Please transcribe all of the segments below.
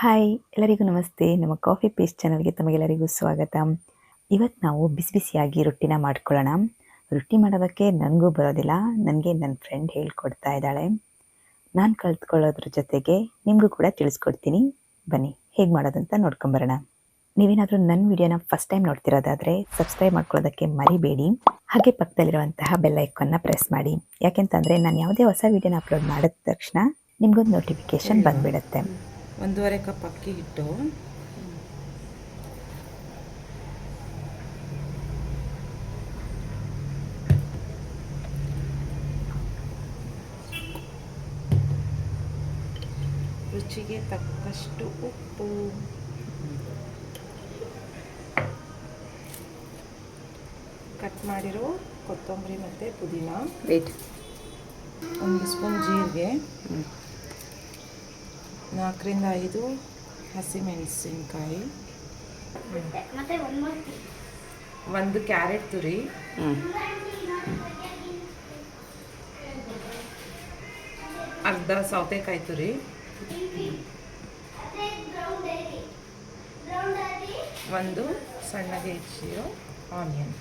Hi ಎಲ್ಲರಿಗೂ ನಮಸ್ತೆ. ನಮ್ಮ ಕಾಫಿ ಪೇಸ್ಟ್ ಚಾನಲ್ಗೆ ತಮಗೆಲ್ಲರಿಗೂ ಸ್ವಾಗತ. ಇವತ್ತು ನಾವು ಬಿಸಿ ಬಿಸಿಯಾಗಿ ರೊಟ್ಟಿನ ಮಾಡ್ಕೊಳ್ಳೋಣ. ರೊಟ್ಟಿ ಮಾಡೋದಕ್ಕೆ ನನಗೂ ಬರೋದಿಲ್ಲ, ನನಗೆ ನನ್ನ ಫ್ರೆಂಡ್ ಹೇಳ್ಕೊಡ್ತಾ ಇದ್ದಾಳೆ. ನಾನು ಕಲ್ತ್ಕೊಳ್ಳೋದ್ರ ಜೊತೆಗೆ ನಿಮಗೂ ಕೂಡ ತಿಳಿಸ್ಕೊಡ್ತೀನಿ. ಬನ್ನಿ ಹೇಗೆ ಮಾಡೋದಂತ ನೋಡ್ಕೊಂಬರೋಣ. ನೀವೇನಾದರೂ ನನ್ನ ವಿಡಿಯೋನ ಫಸ್ಟ್ ಟೈಮ್ ನೋಡ್ತಿರೋದಾದರೆ ಸಬ್ಸ್ಕ್ರೈಬ್ ಮಾಡ್ಕೊಳ್ಳೋದಕ್ಕೆ ಮರಿಬೇಡಿ. ಹಾಗೆ ಪಕ್ಕದಲ್ಲಿರುವಂತಹ ಬೆಲ್ ಐಕಾನ್ನ ಪ್ರೆಸ್ ಮಾಡಿ. ಯಾಕೆಂತಂದರೆ ನಾನು ಯಾವುದೇ ಹೊಸ ವಿಡಿಯೋನ ಅಪ್ಲೋಡ್ ಮಾಡಿದ ತಕ್ಷಣ ನಿಮಗೊಂದು ನೋಟಿಫಿಕೇಷನ್ ಬಂದುಬಿಡುತ್ತೆ. 1.5 ಕಪ್ ಅಕ್ಕಿ ಹಿಟ್ಟು, ರುಚಿಗೆ ತಕ್ಕಷ್ಟು ಉಪ್ಪು, ಕಟ್ ಮಾಡಿರೋ ಕೊತ್ತಂಬರಿ ಮತ್ತು ಪುದೀನ, 1 ಸ್ಪೂನ್ ಜೀರಿಗೆ, 4 ರಿಂದ 5 ಹಸಿಮೆಣಸಿನ್ಕಾಯಿ, 1 ಕ್ಯಾರೆಟ್ ತುರಿ, ಅರ್ಧ ಸೌತೆಕಾಯಿ ತುರಿ, 1 ಸಣ್ಣಗೆ ಹೆಚ್ಚಿರೋ ಆನಿಯನ್.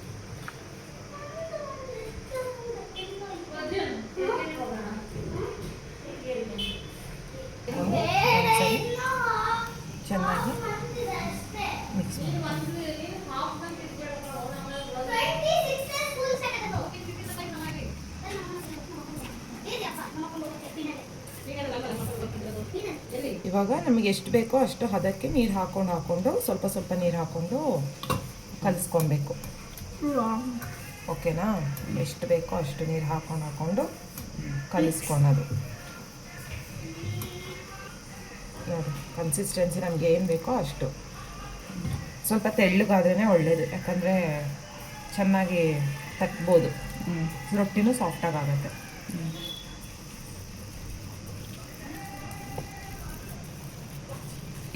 ಚೆನ್ನಾಗಿ ಮಿಕ್ಸ್ ಮಾಡಿ. ಇವಾಗ ನಮಗೆ ಎಷ್ಟು ಬೇಕೋ ಅಷ್ಟು ಹದಕ್ಕೆ ನೀರು ಹಾಕೊಂಡು ಸ್ವಲ್ಪ ನೀರು ಹಾಕ್ಕೊಂಡು ಕಲಿಸ್ಕೊಬೇಕು. ಓಕೆನಾ? ಎಷ್ಟು ಬೇಕೋ ಅಷ್ಟು ನೀರು ಹಾಕೊಂಡು ಕಲಿಸ್ಕೊಳೋದು. ನೋಡಿ, ಕನ್ಸಿಸ್ಟೆನ್ಸಿ ನಮಗೆ ಏನು ಬೇಕೋ ಅಷ್ಟು. ಸ್ವಲ್ಪ ತೆಳ್ಳಗಾದ್ರೇ ಒಳ್ಳೆಯದು, ಯಾಕಂದರೆ ಚೆನ್ನಾಗಿ ತಟ್ಬೋದು, ರೊಟ್ಟಿನೂ ಸಾಫ್ಟಾಗಿ ಆಗುತ್ತೆ.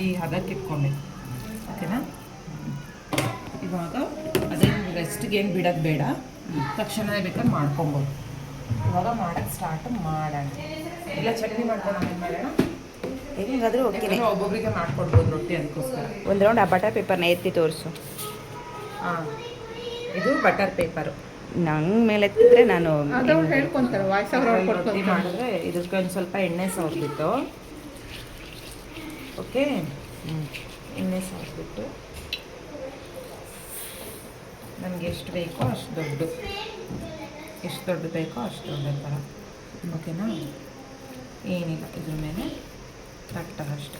ಈ ಹದಕ್ಕೆ ಇಟ್ಕೊಬೇಕು. ಓಕೆನಾ? ಇವಾಗ ಅದೇನು ರೆಸ್ಟ್ಗೆ ಏನು ಬಿಡೋದು ಬೇಡ, ತಕ್ಷಣವೇ ಬೇಕಾದ್ರೆ ಮಾಡ್ಕೊಬೋದು. ಇವಾಗ ಮಾಡೋಕ್ಕೆ ಸ್ಟಾರ್ಟ್ ಮಾಡೋಣ. ಇಲ್ಲ ಚಟ್ನಿ ಮಾಡ್ಕೊಂಡು ಮಾಡೋಣ, ಹೆಂಗಾದರೂ ಓಕೆ. ಒಬ್ಬೊಬ್ಬರಿಗೆ ಮಾಡ್ಕೊಡ್ಬೋದು ರೊಟ್ಟಿ, ಅದಕ್ಕೋಸ್ಕರ ಒಂದು ರೌಂಡ್ ಆ ಬಟರ್ ಪೇಪರ್ನ ಎತ್ತಿ ತೋರಿಸು. ಹಾಂ, ಇದು ಬಟರ್ ಪೇಪರು. ನಂಗೆ ಮೇಲೆ ಎತ್ತಿದ್ರೆ ನಾನು ಹೇಳ್ಕೊತಾರೆ ರೊಟ್ಟಿ ಮಾಡಿದ್ರೆ ಇದಕ್ಕೆ ಒಂದು ಸ್ವಲ್ಪ ಎಣ್ಣೆ ಸವರ್ಬಿಟ್ಟು, ಓಕೆ, ಎಣ್ಣೆ ಸವರ್ಬಿಟ್ಟು ನಮಗೆ ಎಷ್ಟು ಬೇಕೋ ಅಷ್ಟು ದೊಡ್ಡ ಬೇಕೋ ಅಷ್ಟು ದೊಡ್ಡ ಥರ. ಓಕೆನಾ? ಏನಿಲ್ಲ, ಇದ್ರ ಮೇಲೆ ತಟ್ಟದಷ್ಟು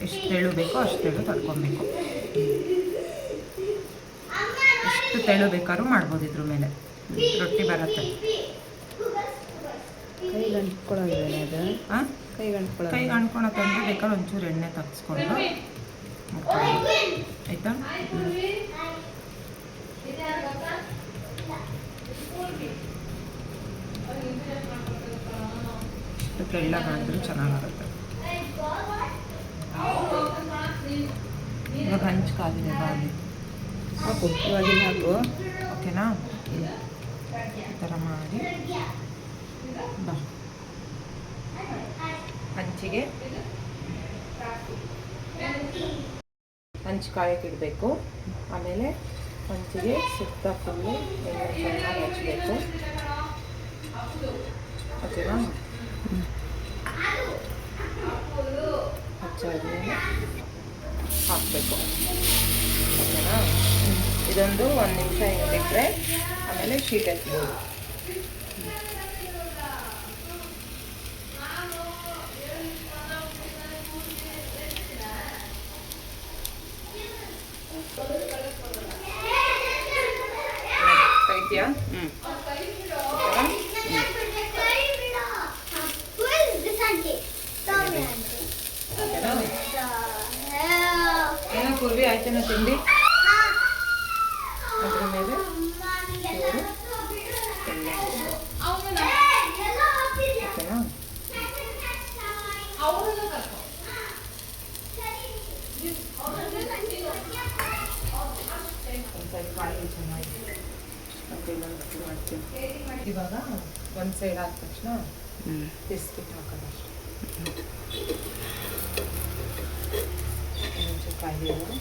ಎಷ್ಟು ತೆಳು ಬೇಕೋ ಅಷ್ಟು ತೆಳು ತಟ್ಕೊಬೇಕು. ಎಷ್ಟು ತೆಳು ಬೇಕಾದ್ರೂ ಮಾಡ್ಬೋದು. ಇದ್ರ ಮೇಲೆ ರೊಟ್ಟಿ ಬರುತ್ತೆ. ಕೈಗೆ ಅಂಟ್ಕೊಳ್ಳೋದು. ಹಾಂ, ಕೈಗೆ ಅಂಟ್ಕೊಳತ್ತಂದ್ರೆ ಬೇಕಾದ್ರೆ ಒಂಚೂರು ಎಣ್ಣೆ ತಗ್ಸ್ಕೊಂಡು ಆಯಿತಾ? ಇಷ್ಟು ತೆಳ್ಳಗಾದ್ರೆ ಚೆನ್ನಾಗಾಗುತ್ತೆ. ಇವಾಗ ಹಂಚ್ಕಾಗಿದೆ ಬಾಗಿ ಹಾಕು, ಇವಾಗಿನ ಹಾಕು. ಓಕೆನಾ? ಈ ಥರ ಮಾಡಿ ಬಾ. ಹಂಚಿಗೆ ಹಂಚು ಕಾಯಕ್ಕೆ ಇಡಬೇಕು. ಆಮೇಲೆ ಹಂಚಿಗೆ ಸುತ್ತ ಫುಲ್ಲು ಎಣ್ಣೆ ಚೆನ್ನಾಗಿ ಹಚ್ಚಬೇಕು. ಓಕೆನಾ? ಹಚ್ಚಾದ್ಮೇಲೆ ಹಾಕಬೇಕು. ಓಕೆನಾ? ಇದೊಂದು 1 ನಿಮಿಷ ಹಿಂಗೆ ಬಿಟ್ಟರೆ ಆಮೇಲೆ ಶೀಟ್ ಹಚ್ಬೋದು. ಕೈತಿಯಾ? ಏನೋ ಕುರ್ವಿ ಆಯ್ತೇನೋ ತಿಂಡಿ. ಅದ್ರ ಮೇಲೆ ಓಕೆನಾ? ಇವಾಗ ಒಂದು ಸೈಡ್ ಆದ ತಕ್ಷಣ ಬಿಸ್ಕಿಟ್ ಹಾಕೋದಷ್ಟು. ಚೆನ್ನಾಗಿರೋ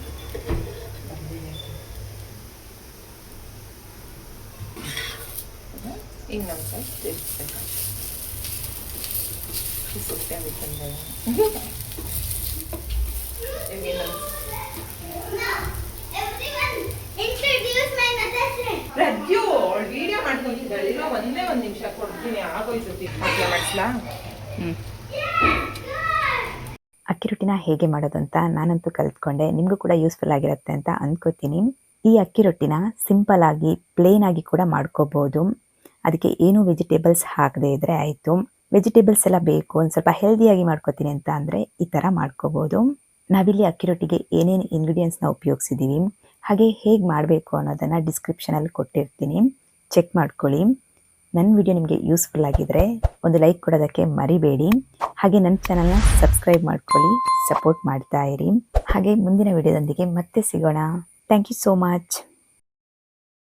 ಇನ್ನೊಂದು ಸೈಡ್ ತಿರ್ಸ್ಬೇಕು. ಸುಟ್ಟೆ ಬಿಟ್ಟಂದ್ರೆ ಪ್ರಜ್ಯು ವಿಡಿಯೋ ಮಾಡ್ಕೊಂತಿದ್ದಾಳೆ. ಇಲ್ಲ ಒಂದೇ ಒಂದು ನಿಮಿಷ ಕೊಡ್ತೀನಿ, ಆಗೋಯ್ತು. ಮಾಡಿಸ್ಲಾ? ಅಕ್ಕಿ ರೊಟ್ಟಿನ ಹೇಗೆ ಮಾಡೋದು ಅಂತ ನಾನಂತೂ ಕಲ್ತ್ಕೊಂಡೆ. ನಿಮಗೂ ಕೂಡ ಯೂಸ್ಫುಲ್ ಆಗಿರುತ್ತೆ ಅಂತ ಅಂದ್ಕೋತೀನಿ. ಈ ಅಕ್ಕಿ ರೊಟ್ಟಿನ ಸಿಂಪಲ್ ಆಗಿ ಪ್ಲೇನ್ ಆಗಿ ಕೂಡ ಮಾಡ್ಕೋಬೋದು. ಅದಕ್ಕೆ ಏನು ವೆಜಿಟೇಬಲ್ಸ್ ಹಾಕದೇ ಇದ್ರೆ ಆಯಿತು. ವೆಜಿಟೇಬಲ್ಸ್ ಎಲ್ಲ ಬೇಕು, ಒಂದು ಸ್ವಲ್ಪ ಹೆಲ್ದಿಯಾಗಿ ಮಾಡ್ಕೋತೀನಿ ಅಂತ ಅಂದರೆ ಈ ಥರ ಮಾಡ್ಕೋಬೋದು. ನಾವಿಲ್ಲಿ ಅಕ್ಕಿ ರೊಟ್ಟಿಗೆ ಏನೇನು ಇಂಗ್ರೀಡಿಯೆಂಟ್ಸ್ನ ಉಪಯೋಗಿಸಿದ್ದೀವಿ ಹಾಗೆ ಹೇಗೆ ಮಾಡಬೇಕು ಅನ್ನೋದನ್ನು ಡಿಸ್ಕ್ರಿಪ್ಷನಲ್ಲಿ ಕೊಟ್ಟಿರ್ತೀನಿ, ಚೆಕ್ ಮಾಡ್ಕೊಳ್ಳಿ. ನನ್ನ ವಿಡಿಯೋ ನಿಮಗೆ ಯೂಸ್ಫುಲ್ ಆಗಿದ್ದರೆ ಒಂದು ಲೈಕ್ ಕೊಡೋದಕ್ಕೆ ಮರಿಬೇಡಿ. ಹಾಗೆ ನನ್ನ ಚಾನಲ್ನ ಸಬ್ಸ್ಕ್ರೈಬ್ ಮಾಡ್ಕೊಳ್ಳಿ, ಸಪೋರ್ಟ್ ಮಾಡ್ತಾ ಇರಿ. ಹಾಗೆ ಮುಂದಿನ ವಿಡಿಯೋದೊಂದಿಗೆ ಮತ್ತೆ ಸಿಗೋಣ. Thank you so much.